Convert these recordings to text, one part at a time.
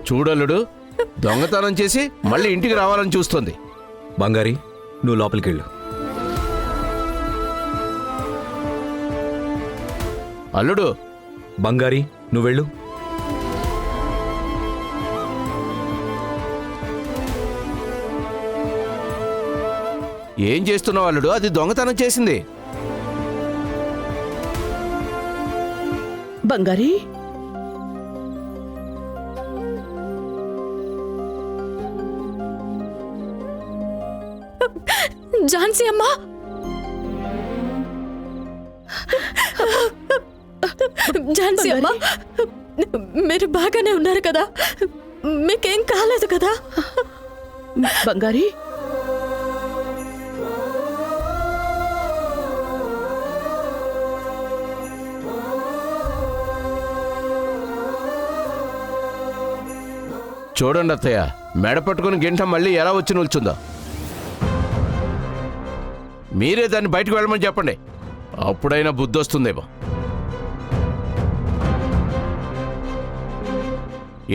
చూడలుడు దొంగతనం చేసి మళ్ళీ ఇంటికి రావాలని చూస్తుంది. బంగారి, నువ్వు లోపలికి వెళ్ళు. అల్లుడు. బంగారి, నువ్వు వెళ్ళు. ఏం చేస్తున్నావు అల్లుడు? అది దొంగతనం చేసింది. బంగారి, ఝాన్సీ అమ్మా, ఝాన్సీ అమ్మా, మీరు బాగానే ఉన్నారు కదా? మీకేం కాలేదు కదా? బంగారి, చూడండి అత్తయ్య, మెడ పట్టుకుని గింట మళ్ళీ ఎలా వచ్చి నిల్చుందో. మీరే దాన్ని బయటకు వెళ్ళమని చెప్పండి, అప్పుడైనా బుద్ధి వస్తుందేమో.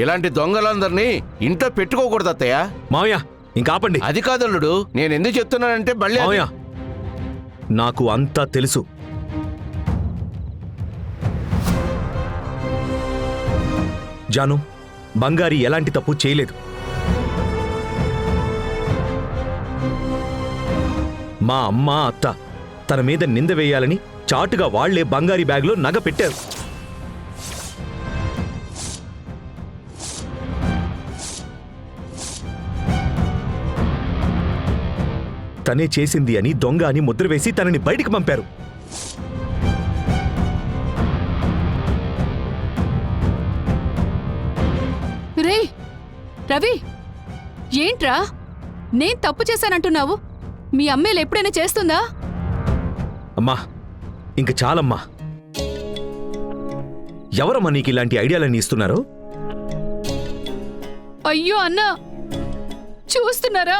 ఇలాంటి దొంగలందరినీ ఇంట్లో పెట్టుకోకూడదు అత్తయ్య. మావయ్య, ఇంకా ఆపండి. అది కాదల్లుడు, నేను ఎందుకు చెప్తున్నానంటే మళ్ళీ మావయ్య, నాకు అంతా తెలుసు. జాను, బంగారి ఎలాంటి తప్పు చేయలేదు. మా అమ్మ, అత్త తన మీద నింద వేయాలని చాటుగా వాళ్లే బంగారి బ్యాగ్లో నగ పెట్టారు. తనే చేసింది అని దొంగ అని ముద్ర వేసి తనని బయటికి పంపారు. రే రవి, ఏంట్రా నేను తప్పు చేశానంటున్నావు? మీ అమ్మేలు ఎప్పుడైనా చేస్తుందా? అమ్మా, ఇంక చాలమ్మా. ఎవరమ్మా నీకు ఇలాంటి ఐడియాలన్నీ ఇస్తున్నారు? అయ్యో అన్నా, చూస్తున్నారా?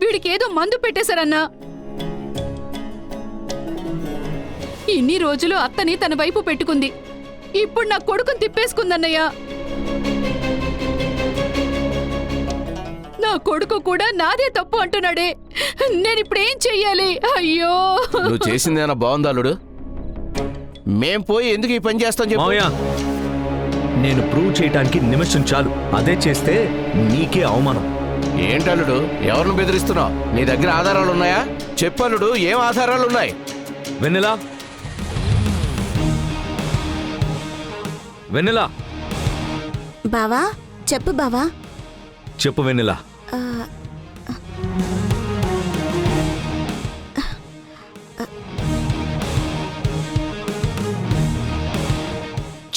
వీడికి ఏదో మందు పెట్టేశారన్నా. ఇన్ని రోజులు అత్తని తన వైపు పెట్టుకుంది, ఇప్పుడు నా కొడుకుని తిప్పేసుకుందన్నయ్య. నా కొడుకు కూడా నాదే తప్పు అంటున్నాడే. నేనిప్పుడు ఏం చెయ్యాలి? అయ్యో, నువ్వు చేసిందేనా బాగుందా అల్లుడు? మేం పోయి ఎందుకు ఈ పని చేస్తాం చెప్పు. మావయ్య, నేను ప్రూవ్ చేయటానికి నిమిషం చాలు. అదే చేస్తే నీకే అవమానం. ఏంటల్లుడు, ఎవరిని బెదిరిస్తున్నావు? నీ దగ్గర ఆధారాలు ఉన్నాయా? చెప్పల్లుడు, ఏం ఆధారాలు ఉన్నాయి? వెన్నెలా, వెన్నెలా, బావా చెప్పు బావా. చెప్పు వెన్నెలా.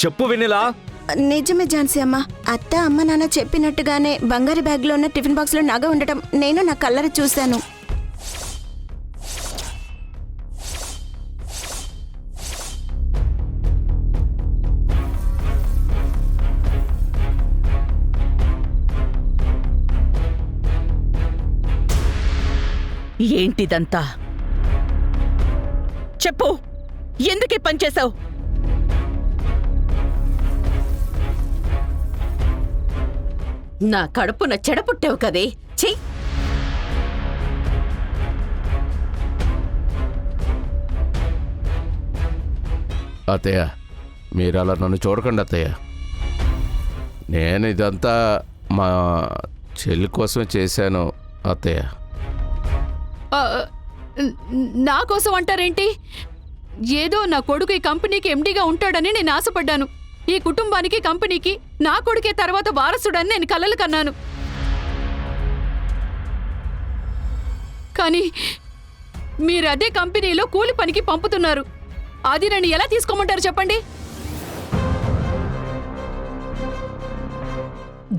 చెప్పు వెన్నెలా. నిజమే ఝాన్సీ అమ్మ, అత్త అమ్మ నాన్న చెప్పినట్టుగానే బంగారు బ్యాగ్లో ఉన్న టిఫిన్ బాక్స్లో నగ ఉండటం నేను నా కళ్ళర చూశాను. ఏంటిదంతా? చెప్పు, ఎందుకే పనిచేశావు? నా కడుపున చెడపుట్టావు కదే, చెయ్యి. అత్తయ్య, మీరు అలా నన్ను చూడకండి అత్తయ్య. నేను ఇదంతా మా చెల్లి కోసమే చేశాను అత్తయ్య. నా కోసం అంటారేంటి? ఏదో నా కొడుకు ఈ కంపెనీకి ఎండీగా ఉంటాడని నేను ఆశపడ్డాను. ఈ కుటుంబానికి, కంపెనీకి నా కొడుకే తర్వాత వారసుడని నేను కలలు కన్నాను. కానీ మీరు అదే కంపెనీలో కూలి పనికి పంపుతున్నారు. అది నన్ను ఎలా తీసుకోమంటారు చెప్పండి?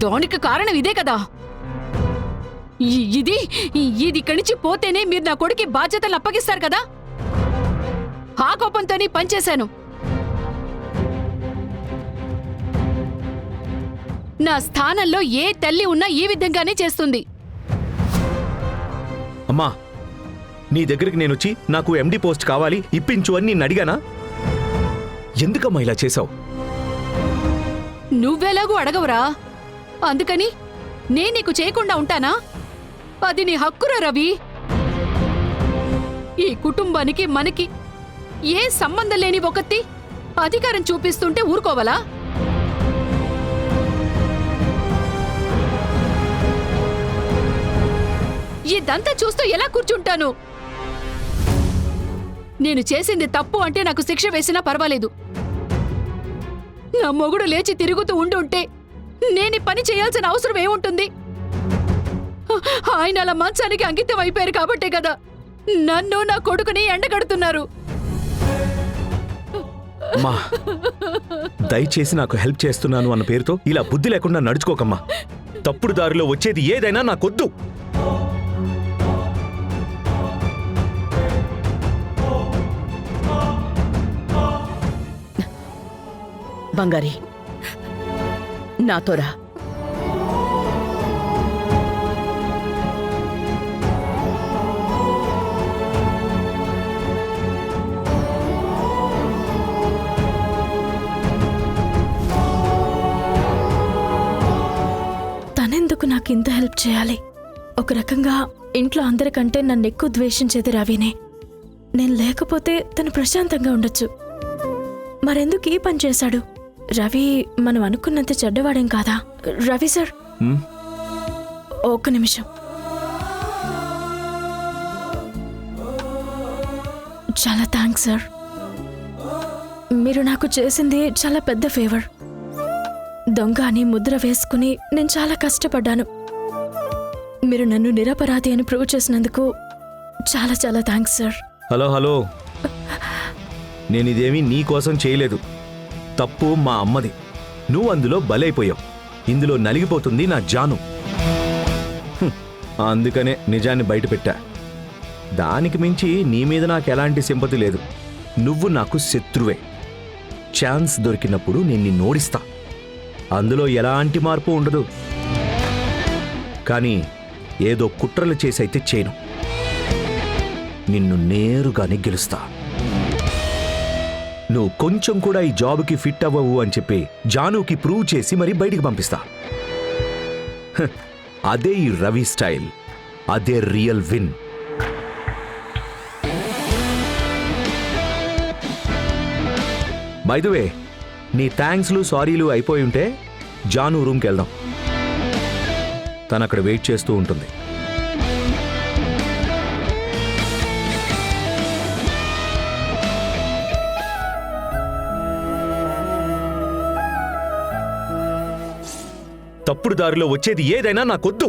దానికి కారణం ఇదే కదా. ఇది ఇక్కడి నుంచి పోతేనే మీరు నా కొడుకు బాధ్యతలు అప్పగిస్తారు కదా. ఆ కోపంతోనే పనిచేశాను. నా స్థానంలో ఏ తల్లి ఉన్నా ఈ విధంగానే చేస్తుంది. అమ్మా, నీ దగ్గరికి నేనొచ్చి నాకు ఎండి పోస్ట్ కావాలి ఇప్పించు అని నిన్ను అడిగానా? ఎందుకమ్మా ఇలా చేశావు? నువ్వెలాగూ అడగవురా. అందుకని నేను నీకు చేయకుండా ఉంటానా? అది నీ హక్కురా రవి. ఈ కుటుంబానికి మనకి ఏ సంబంధం లేని ఒకతి అధికారం చూపిస్తుంటే ఊరుకోవాలా? ఇదంతా చూస్తూ ఎలా కూర్చుంటాను? నేను చేసింది తప్పు అంటే నాకు శిక్ష వేసినా పర్వాలేదు. నా మొగుడు లేచి తిరుగుతూ ఉండుంటే నేను పని చేయాల్సిన అవసరం ఏముంటుంది? ఆయన అలా మంచానికి అంకితం అయిపోయారు కాబట్టే కదా నన్ను నా కొడుకుని ఎండగడుతున్నారు. అమ్మా, దయచేసి నాకు హెల్ప్ చేస్తున్నాను అన్న పేరుతో ఇలా బుద్ధి లేకుండా నడుచుకోకమ్మా. తప్పుడు దారిలో వచ్చేది ఏదైనా నాకొద్దు. బంగారి, నాతో రా. తనెందుకు నాకు ఇంత హెల్ప్ చేయాలి? ఒక రకంగా ఇంట్లో అందరికంటే నన్ను ఎక్కువ ద్వేషించేది రవినే. నేను లేకపోతే తను ప్రశాంతంగా ఉండొచ్చు. మరెందుకు ఈ పని చేశాడు? రవి మనం అనుకున్నంత చెడ్డవాడేం కాదా? రవి సార్, ఒక్క నిమిషం. చాలా థ్యాంక్స్ సార్. మీరు నాకు చేసింది చాలా పెద్ద ఫేవర్. దొంగ అని ముద్ర వేసుకుని నేను చాలా కష్టపడ్డాను. మీరు నన్ను నిరపరాధి అని ప్రూవ్ చేసినందుకు చాలా చాలా థ్యాంక్స్ సార్. హలో హలో, నేనిదేమీ నీ కోసం చేయలేదు. తప్పు మా అమ్మది. నువ్వు అందులో బలైపోయావు. ఇందులో నలిగిపోతుంది నా జాను. అందుకనే నిజాన్ని బయటపెట్టా. దానికి మించి నీ మీద నాకు ఎలాంటి సింపతి లేదు. నువ్వు నాకు శత్రువే. ఛాన్స్ దొరికినప్పుడు నేను నిన్ను ఓడిస్తా. అందులో ఎలాంటి మార్పు ఉండదు. కానీ ఏదో కుట్రలు చేసైతే చేయను. నిన్ను నేరుగానే గెలుస్తా. నువ్వు కొంచెం కూడా ఈ జాబ్కి ఫిట్ అవ్వవు అని చెప్పి జానుకి ప్రూవ్ చేసి మరీ బయటికి పంపిస్తా. అదే ఈ రవి స్టైల్. అదే real win. By the way, నీ థ్యాంక్స్లు సారీలు అయిపోయి ఉంటే జాను రూమ్కి వెళ్దాం. తను అక్కడ వెయిట్ చేస్తూ ఉంటుంది. తప్పుడు దారిలో వచ్చేది ఏదైనా నాకొద్దు.